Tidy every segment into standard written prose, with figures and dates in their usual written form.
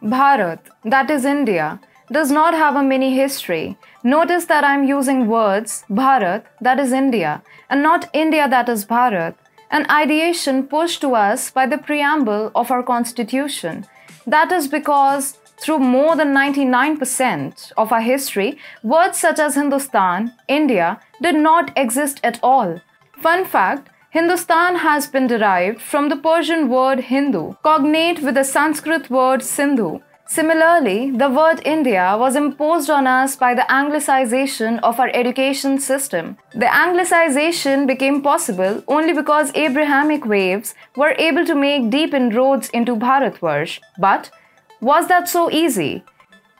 Bharat, that is India, does not have a mini history. Notice that I am using words Bharat, that is India, and not India, that is Bharat, an ideation pushed to us by the preamble of our constitution. That is because through more than 99% of our history, words such as Hindustan, India, did not exist at all. Fun fact, Hindustan has been derived from the Persian word Hindu, cognate with the Sanskrit word Sindhu. Similarly, the word India was imposed on us by the Anglicization of our education system. The Anglicization became possible only because Abrahamic waves were able to make deep inroads into Bharatvarsh. But was that so easy?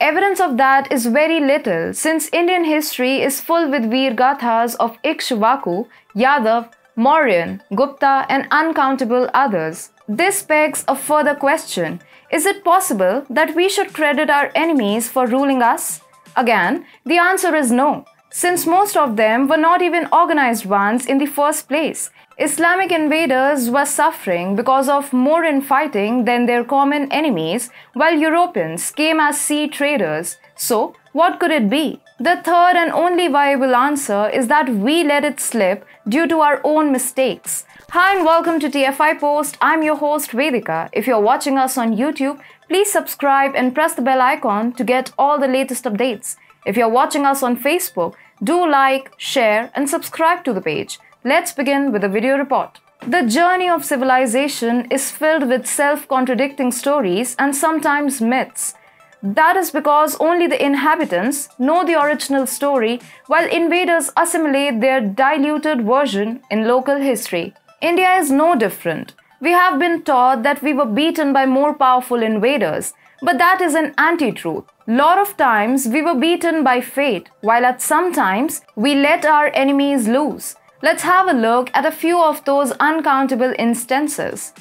Evidence of that is very little, since Indian history is full with Veer Gathas of Ikshvaku, Yadav, Mauryan, Gupta, and uncountable others. This begs a further question. Is it possible that we should credit our enemies for ruling us? Again, the answer is no, since most of them were not even organized ones in the first place. Islamic invaders were suffering because of more infighting than their common enemies, while Europeans came as sea traders. So, what could it be? The third and only viable answer is that we let it slip due to our own mistakes. Hi and welcome to TFIPost. I'm your host Vedika. If you're watching us on YouTube, please subscribe and press the bell icon to get all the latest updates. If you're watching us on Facebook, do like, share and subscribe to the page. Let's begin with the video report. The journey of civilization is filled with self-contradicting stories and sometimes myths. That is because only the inhabitants know the original story, while invaders assimilate their diluted version in local history. India is no different. We have been taught that we were beaten by more powerful invaders, but that is an anti-truth. Lot of times we were beaten by fate, while at some times we let our enemies loose. Let's have a look at a few of those uncountable instances.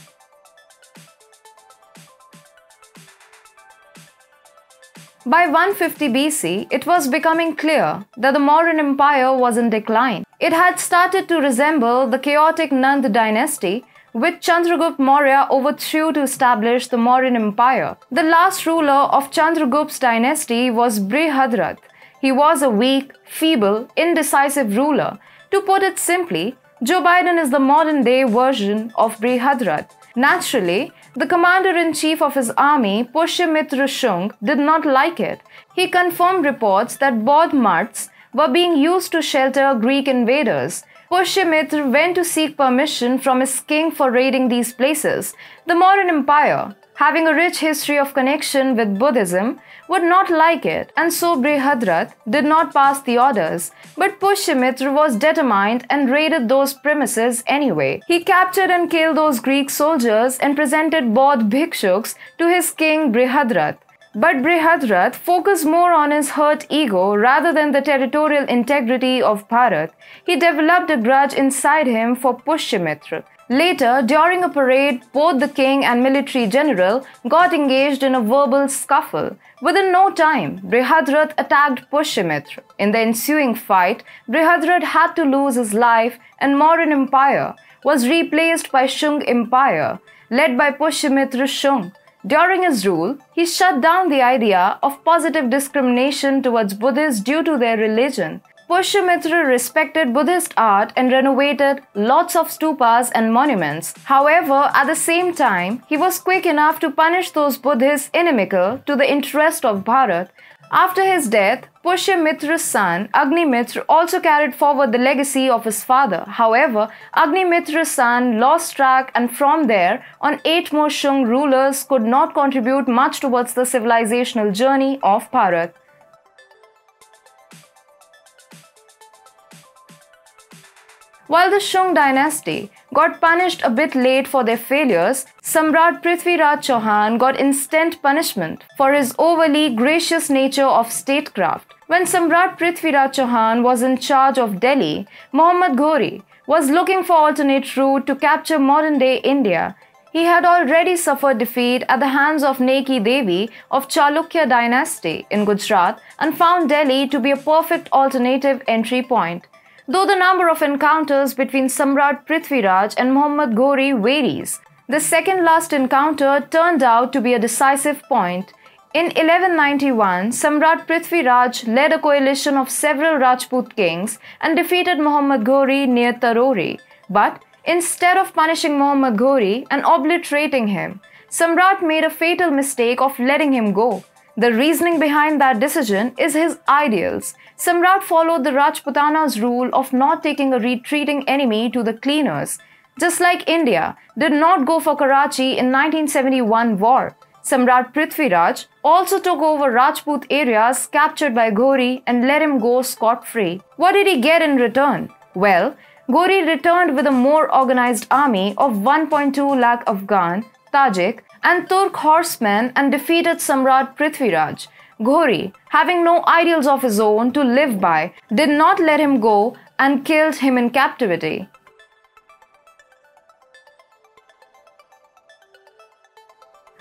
By 150 BC, it was becoming clear that the Mauryan Empire was in decline. It had started to resemble the chaotic Nand dynasty, which Chandragupta Maurya overthrew to establish the Mauryan Empire. The last ruler of Chandragupta's dynasty was Brihadrat. He was a weak, feeble, indecisive ruler. To put it simply, Joe Biden is the modern-day version of Brihadrat. Naturally, the commander-in-chief of his army, Pushyamitra Shung, did not like it. He confirmed reports that Bodh mutts were being used to shelter Greek invaders. Pushyamitra went to seek permission from his king for raiding these places. The Mauryan Empire, having a rich history of connection with Buddhism, would not like it, and so Brihadrat did not pass the orders. But Pushyamitra was determined and raided those premises anyway. He captured and killed those Greek soldiers and presented Bodh bhikshuks to his king Brihadrat. But Brihadrat focused more on his hurt ego rather than the territorial integrity of Bharat. He developed a grudge inside him for Pushyamitra. Later, during a parade, both the king and military general got engaged in a verbal scuffle. Within no time, Brihadrat attacked Pushyamitra. In the ensuing fight, Brihadrat had to lose his life and Mauryan Empire was replaced by Shung Empire, led by Pushyamitra Shung. During his rule, he shut down the idea of positive discrimination towards Buddhists due to their religion. Pushyamitra respected Buddhist art and renovated lots of stupas and monuments. However, at the same time, he was quick enough to punish those Buddhists inimical to the interest of Bharat. After his death, Pushyamitra's son, Agnimitra, also carried forward the legacy of his father. However, Agnimitra's son lost track, and from there on 8 more Shung rulers could not contribute much towards the civilizational journey of Bharat. While the Shung dynasty got punished a bit late for their failures, Samrat Prithviraj Chauhan got instant punishment for his overly gracious nature of statecraft. When Samrat Prithviraj Chauhan was in charge of Delhi, Muhammad Ghori was looking for alternate route to capture modern-day India. He had already suffered defeat at the hands of Neki Devi of Chalukya dynasty in Gujarat and found Delhi to be a perfect alternative entry point. Though the number of encounters between Samrat Prithviraj and Muhammad Ghori varies, the second last encounter turned out to be a decisive point. In 1191, Samrat Prithvi Raj led a coalition of several Rajput kings and defeated Muhammad Ghori near Tarori. But instead of punishing Muhammad Ghori and obliterating him, Samrat made a fatal mistake of letting him go. The reasoning behind that decision is his ideals. Samrat followed the Rajputanas' rule of not taking a retreating enemy to the cleaners. Just like India did not go for Karachi in 1971 war, Samrat Prithviraj also took over Rajput areas captured by Ghori and let him go scot-free. What did he get in return? Well, Ghori returned with a more organized army of 1.2 lakh Afghan, Tajik, and Turk horsemen and defeated Samrat Prithviraj. Ghori, having no ideals of his own to live by, did not let him go and killed him in captivity.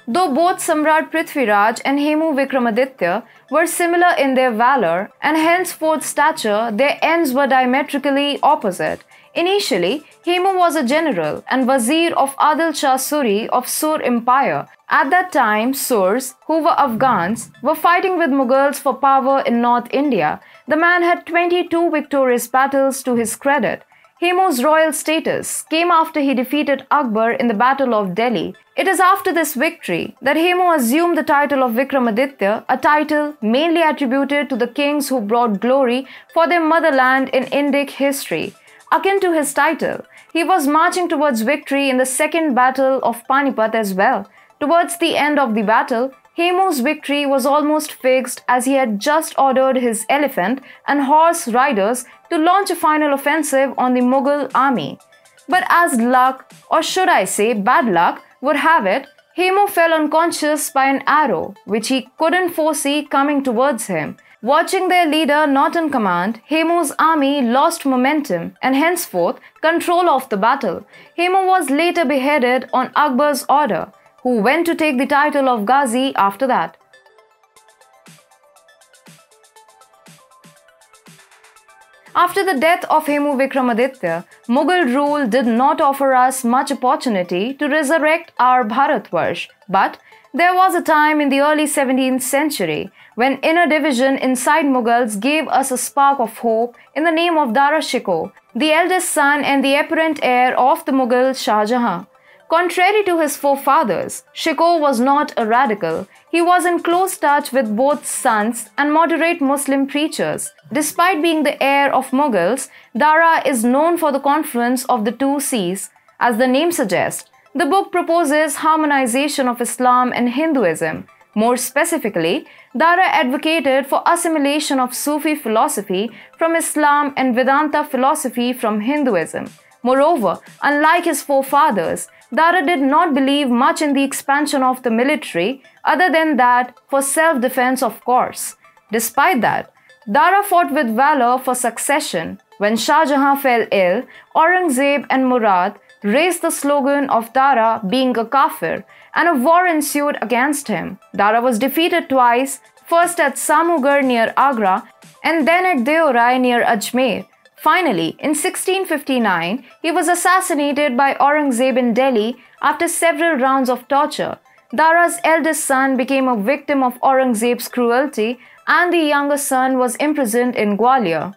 Though both Samrat Prithviraj and Hemu Vikramaditya were similar in their valor and henceforth stature, their ends were diametrically opposite. Initially, Hemu was a general and Wazir of Adil Shah Suri of Sur Empire. At that time, Surs, who were Afghans, were fighting with Mughals for power in North India. The man had 22 victorious battles to his credit. Hemu's royal status came after he defeated Akbar in the Battle of Delhi. It is after this victory that Hemu assumed the title of Vikramaditya, a title mainly attributed to the kings who brought glory for their motherland in Indic history. Akin to his title, he was marching towards victory in the Second Battle of Panipat as well. Towards the end of the battle, Hemu's victory was almost fixed as he had just ordered his elephant and horse riders to launch a final offensive on the Mughal army. But as luck, or should I say bad luck, would have it, Hemu fell unconscious by an arrow, which he couldn't foresee coming towards him. Watching their leader not in command, Hemu's army lost momentum and henceforth control of the battle. Hemu was later beheaded on Akbar's order, who went to take the title of Ghazi after that. After the death of Hemu Vikramaditya, Mughal rule did not offer us much opportunity to resurrect our Bharatvarsh, but there was a time in the early 17th century when inner division inside Mughals gave us a spark of hope in the name of Dara Shikoh, the eldest son and the apparent heir of the Mughal Shah Jahan. Contrary to his forefathers, Shikoh was not a radical. He was in close touch with both sons and moderate Muslim preachers. Despite being the heir of Mughals, Dara is known for the confluence of the two seas. As the name suggests, the book proposes harmonization of Islam and Hinduism. More specifically, Dara advocated for assimilation of Sufi philosophy from Islam and Vedanta philosophy from Hinduism. Moreover, unlike his forefathers, Dara did not believe much in the expansion of the military, other than that for self-defense, of course. Despite that, Dara fought with valor for succession. When Shah Jahan fell ill, Aurangzeb and Murad raised the slogan of Dara being a kafir, and a war ensued against him. Dara was defeated twice, first at Samugarh near Agra and then at Deorai near Ajmer. Finally, in 1659, he was assassinated by Aurangzeb in Delhi after several rounds of torture. Dara's eldest son became a victim of Aurangzeb's cruelty, and the younger son was imprisoned in Gwalior.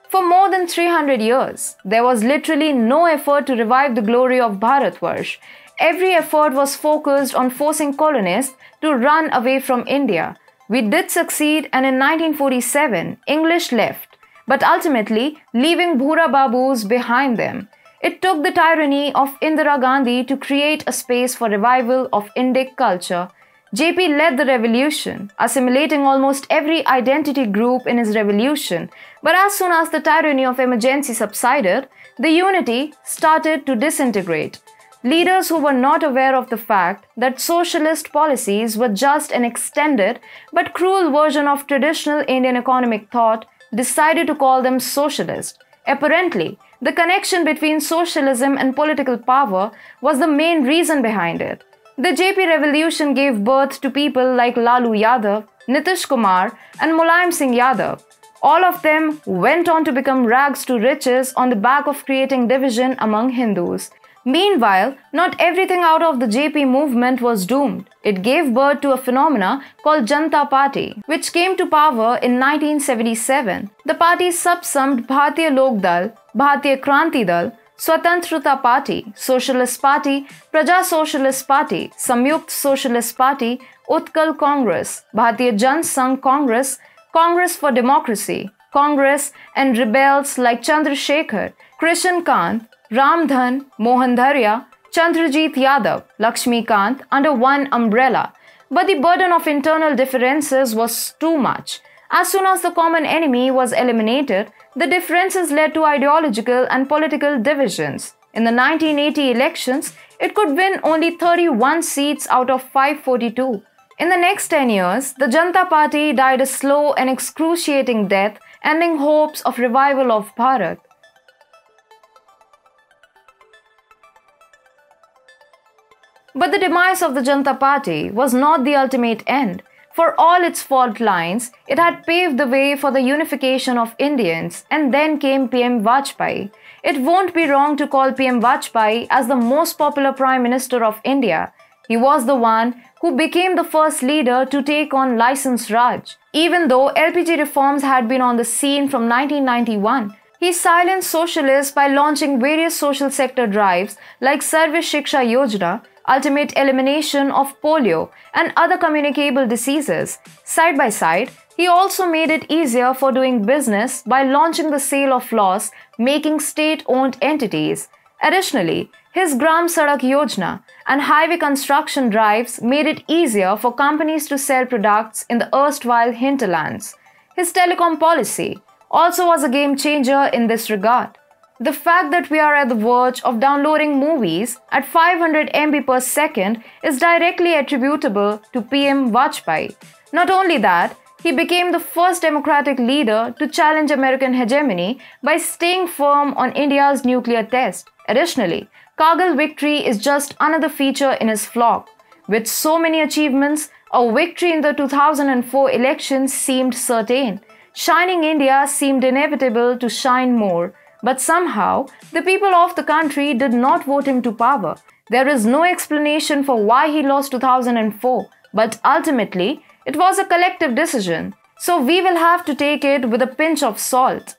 For more than 300 years, there was literally no effort to revive the glory of Bharatvarsh. Every effort was focused on forcing colonists to run away from India. We did succeed, and in 1947, English left, but ultimately leaving Bhura Babus behind them. It took the tyranny of Indira Gandhi to create a space for revival of Indic culture. JP led the revolution, assimilating almost every identity group in his revolution. But as soon as the tyranny of emergency subsided, the unity started to disintegrate. Leaders who were not aware of the fact that socialist policies were just an extended but cruel version of traditional Indian economic thought decided to call them socialist. Apparently, the connection between socialism and political power was the main reason behind it. The JP revolution gave birth to people like Lalu Yadav, Nitish Kumar, and Mulayam Singh Yadav. All of them went on to become rags to riches on the back of creating division among Hindus. Meanwhile, not everything out of the JP movement was doomed. It gave birth to a phenomena called Janata Party, which came to power in 1977. The party subsumed Bharatiya Lok Dal, Bharatiya Kranti Dal, Swatantrata Party, Socialist Party, Praja Socialist Party, Samyukt Socialist Party, Utkal Congress, Bharatiya Jan Sangh Congress, Congress for Democracy, Congress, and rebels like Chandrasekhar, Krishan Kant, Ramdhan, Mohan Dharya, Chandrajit Yadav, Lakshmi Kant under one umbrella. But the burden of internal differences was too much. As soon as the common enemy was eliminated, the differences led to ideological and political divisions. In the 1980 elections, it could win only 31 seats out of 542. In the next 10 years, the Janata Party died a slow and excruciating death, ending hopes of revival of Bharat. But the demise of the Janata Party was not the ultimate end. For all its fault lines, it had paved the way for the unification of Indians, and then came PM Vajpayee. It won't be wrong to call PM Vajpayee as the most popular Prime Minister of India. He was the one who became the first leader to take on License Raj. Even though LPG reforms had been on the scene from 1991, he silenced socialists by launching various social sector drives like Sarva Shiksha Yojana, ultimate elimination of polio, and other communicable diseases. Side by side, he also made it easier for doing business by launching the sale of laws, making state-owned entities. Additionally, his Gram Sadak Yojana and highway construction drives made it easier for companies to sell products in the erstwhile hinterlands. His telecom policy also was a game changer in this regard. The fact that we are at the verge of downloading movies at 500 MB per second is directly attributable to PM Vajpayee. Not only that, he became the first democratic leader to challenge American hegemony by staying firm on India's nuclear test. Additionally, Kargil victory is just another feature in his flock. With so many achievements, a victory in the 2004 elections seemed certain. Shining India seemed inevitable to shine more. But somehow, the people of the country did not vote him to power. There is no explanation for why he lost 2004, but ultimately, it was a collective decision. So we will have to take it with a pinch of salt.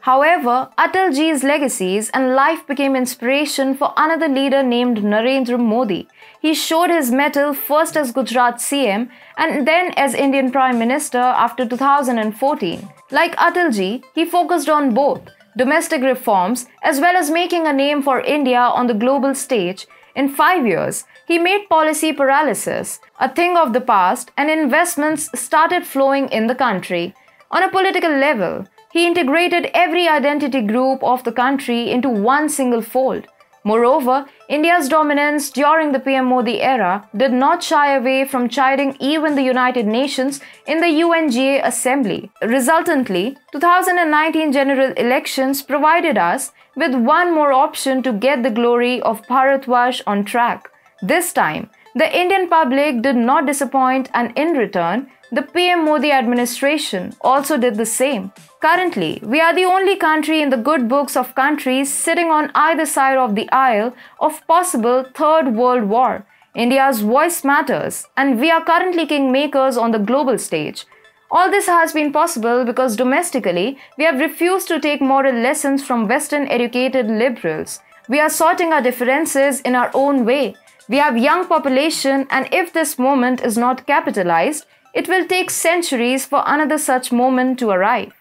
However, Atalji's legacies and life became inspiration for another leader named Narendra Modi. He showed his mettle first as Gujarat CM and then as Indian Prime Minister after 2014. Like Atalji, he focused on both domestic reforms as well as making a name for India on the global stage. In 5 years, he made policy paralysis a thing of the past and investments started flowing in the country. On a political level, he integrated every identity group of the country into one single fold. Moreover, India's dominance during the PM Modi era did not shy away from chiding even the United Nations in the UNGA Assembly. Resultantly, 2019 general elections provided us with one more option to get the glory of Bharatvash on track. This time, the Indian public did not disappoint, and in return, the PM Modi administration also did the same. Currently, we are the only country in the good books of countries sitting on either side of the aisle of possible Third World War. India's voice matters, and we are currently kingmakers on the global stage. All this has been possible because domestically, we have refused to take moral lessons from Western educated liberals. We are sorting our differences in our own way. We have young population, and if this moment is not capitalized, it will take centuries for another such moment to arrive.